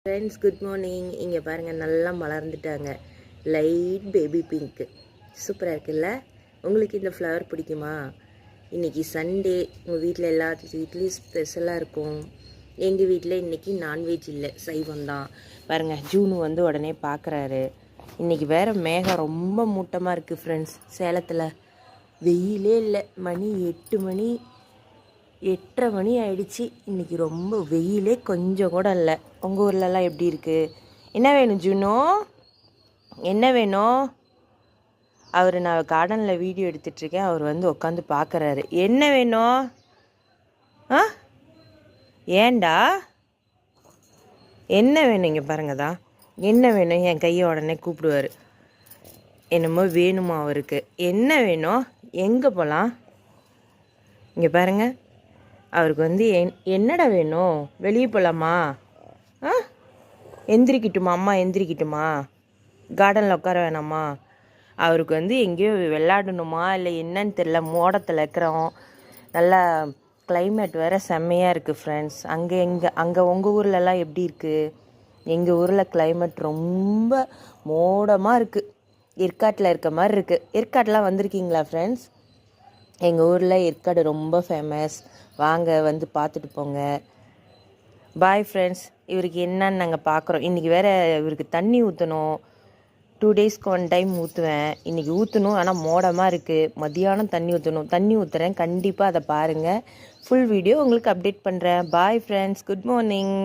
Friends good morning. இங்கே பாருங்கள், நல்லா மலர்ந்துட்டாங்க. லைட் பேபி பிங்க்கு சூப்பராக இருக்குல்ல? உங்களுக்கு இந்த ஃப்ளவர் பிடிக்குமா? இன்றைக்கி சண்டே, உங்கள் வீட்டில் எல்லாத்து வீட்லேயும் ஸ்பெஷலாக இருக்கும். எங்கள் வீட்டில் இன்றைக்கி நான்வெஜ் இல்லை, சைவம் தான். பாருங்கள், ஜூனு வந்து உடனே பார்க்குறாரு. இன்றைக்கி வேறு மேகம் ரொம்ப மூட்டமாக இருக்குது ஃப்ரெண்ட்ஸ். சேலத்தில் வெயிலே இல்லை. மணி 8 மணி 8:30 மணி ஆயிடுச்சு. இன்றைக்கி ரொம்ப வெயிலே கொஞ்சம் கூட இல்லை. உங்கள் ஊர்லலாம் எப்படி இருக்குது? என்ன வேணும் ஜூனோ? என்ன வேணும்? நான் கார்டனில் வீடியோ எடுத்துட்ருக்கேன். அவர் வந்து உட்காந்து பார்க்குறாரு. என்ன வேணும்? ஆ, ஏண்டா என்ன வேணும்? இங்கே பாருங்க தான், என்ன வேணும்? என் கையை உடனே கூப்பிடுவார். என்னமோ வேணுமா அவருக்கு? என்ன வேணும்? எங்கே போகலாம்? இங்கே பாருங்கள், அவருக்கு வந்து என்னடா வேணும்? வெளியே போகலாமா? ஆ, எந்திரிக்கிட்டுமா? அம்மா எந்திரிக்கிட்டுமா? கார்டனில் உட்கார வேணாமா? அவருக்கு வந்து எங்கேயோ விளையாடணுமா இல்லை என்னன்னு தெரில. மோடத்தில் இருக்கிறோம். நல்லா கிளைமேட் வேறு செம்மையாக இருக்குது ஃப்ரெண்ட்ஸ். அங்கே உங்கள் ஊர்லலாம் எப்படி இருக்குது? எங்கள் ஊரில் கிளைமேட் ரொம்ப மோடமாக இருக்குது. ஏற்காட்டில் இருக்க மாதிரி இருக்குது. ஏற்காட்டெலாம் வந்திருக்கீங்களா ஃப்ரெண்ட்ஸ்? எங்கள் ஊரில் ஏற்காடு ரொம்ப ஃபேமஸ். வாங்க, வந்து பார்த்துட்டு போங்க. Bye friends. இவருக்கு என்னன்னு நாங்கள் பார்க்குறோம். இன்றைக்கி வேறு இவருக்கு தண்ணி ஊற்றணும். 2 டேஸ்க்கு 1 டைம் ஊற்றுவேன். இன்றைக்கி ஊற்றணும், ஆனால் மோடமாக இருக்குது. மதியானம் தண்ணி ஊற்றணும். தண்ணி ஊற்றுறேன், கண்டிப்பாக அதை பாருங்கள். ஃபுல் வீடியோ உங்களுக்கு அப்டேட் பண்ணுறேன். Bye friends, good morning.